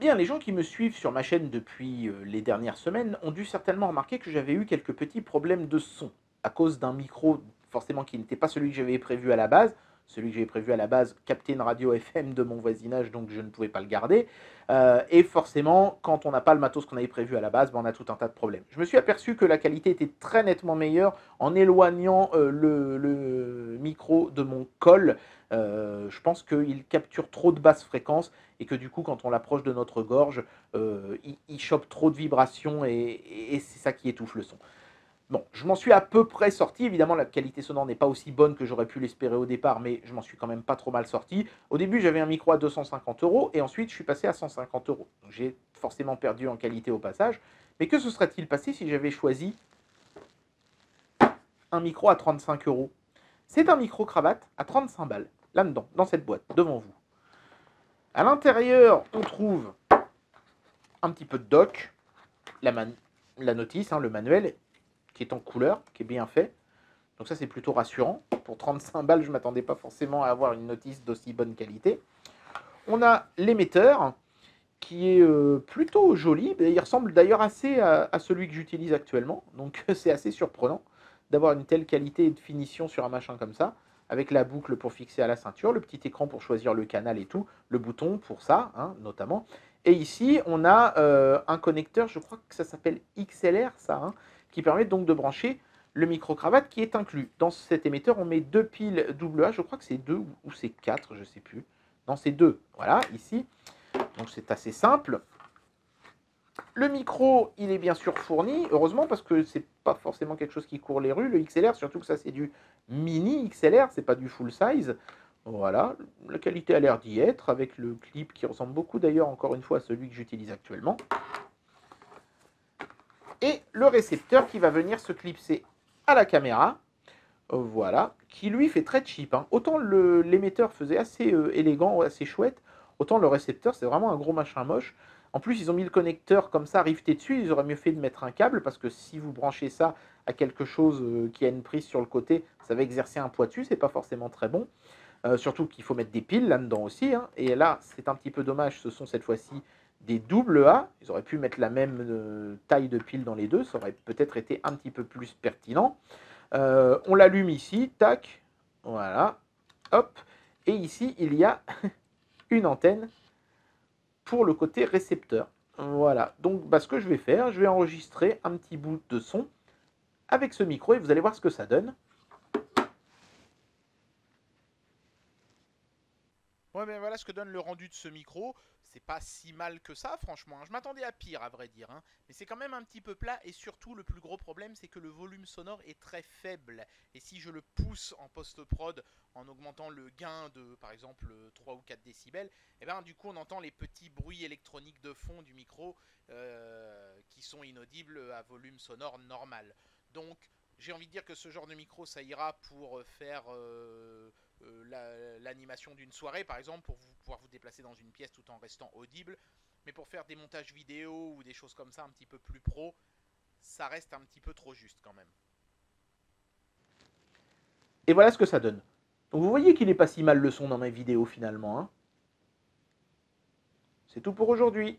Bien, les gens qui me suivent sur ma chaîne depuis les dernières semaines ont dû certainement remarquer que j'avais eu quelques petits problèmes de son à cause d'un micro forcément qui n'était pas celui que j'avais prévu à la base. Celui que j'avais prévu à la base captait une radio FM de mon voisinage, donc je ne pouvais pas le garder. Et forcément, quand on n'a pas le matos qu'on avait prévu à la base, ben on a tout un tas de problèmes. Je me suis aperçu que la qualité était très nettement meilleure en éloignant le micro de mon col. Je pense qu'il capture trop de basses fréquences et que du coup, quand on l'approche de notre gorge, il chope trop de vibrations et c'est ça qui étouffe le son. Bon, je m'en suis à peu près sorti. Évidemment, la qualité sonore n'est pas aussi bonne que j'aurais pu l'espérer au départ, mais je m'en suis quand même pas trop mal sorti. Au début, j'avais un micro à 250 € et ensuite, je suis passé à 150 €. Donc, j'ai forcément perdu en qualité au passage. Mais que se serait-il passé si j'avais choisi un micro à 35 €? C'est un micro-cravate à 35 balles, là-dedans, dans cette boîte, devant vous. À l'intérieur, on trouve un petit peu de doc, la notice, le manuel, qui est en couleur, qui est bien fait. Donc ça, c'est plutôt rassurant. Pour 35 balles, je ne m'attendais pas forcément à avoir une notice d'aussi bonne qualité. On a l'émetteur, qui est plutôt joli. Il ressemble d'ailleurs assez à celui que j'utilise actuellement. Donc c'est assez surprenant d'avoir une telle qualité et de finition sur un machin comme ça, avec la boucle pour fixer à la ceinture, le petit écran pour choisir le canal et tout, le bouton pour ça, notamment. Et ici, on a un connecteur, je crois que ça s'appelle XLR, ça, qui permet donc de brancher le micro-cravate qui est inclus. Dans cet émetteur, on met deux piles AA, je crois que c'est 2 ou c'est 4, je ne sais plus. Non, c'est 2, voilà, ici. Donc c'est assez simple. Le micro, il est bien sûr fourni, heureusement, parce que c'est pas forcément quelque chose qui court les rues, le XLR, surtout que ça c'est du mini XLR, c'est pas du full size. Voilà, la qualité a l'air d'y être, avec le clip qui ressemble beaucoup d'ailleurs, encore une fois, à celui que j'utilise actuellement. Et le récepteur qui va venir se clipser à la caméra, voilà, qui lui fait très cheap. Autant l'émetteur faisait assez élégant, assez chouette, autant le récepteur c'est vraiment un gros machin moche. En plus, ils ont mis le connecteur comme ça rifté dessus. Ils auraient mieux fait de mettre un câble parce que si vous branchez ça à quelque chose qui a une prise sur le côté, ça va exercer un poids dessus. C'est pas forcément très bon. Surtout qu'il faut mettre des piles là-dedans aussi. Et là, c'est un petit peu dommage. Ce sont cette fois-ci des double A. Ils auraient pu mettre la même taille de pile dans les deux. Ça aurait peut-être été un petit peu plus pertinent. On l'allume ici. Tac. Voilà. Hop. Et ici, il y a une antenne pour le côté récepteur. Voilà, donc ce que je vais faire, je vais enregistrer un petit bout de son avec ce micro et vous allez voir ce que ça donne. Ouais, mais voilà ce que donne le rendu de ce micro. C'est pas si mal que ça, franchement. Je m'attendais à pire, à vrai dire. Mais c'est quand même un petit peu plat. Et surtout, le plus gros problème, c'est que le volume sonore est très faible. Et si je le pousse en post-prod, en augmentant le gain de, par exemple, 3 ou 4 décibels, et ben du coup, on entend les petits bruits électroniques de fond du micro qui sont inaudibles à volume sonore normal. Donc, j'ai envie de dire que ce genre de micro, ça ira pour faire l'animation d'une soirée, par exemple, pour pouvoir vous déplacer dans une pièce tout en restant audible. Mais pour faire des montages vidéo ou des choses comme ça un petit peu plus pro, ça reste un petit peu trop juste quand même. Et voilà ce que ça donne. Donc vous voyez qu'il n'est pas si mal le son dans mes vidéos finalement. C'est tout pour aujourd'hui.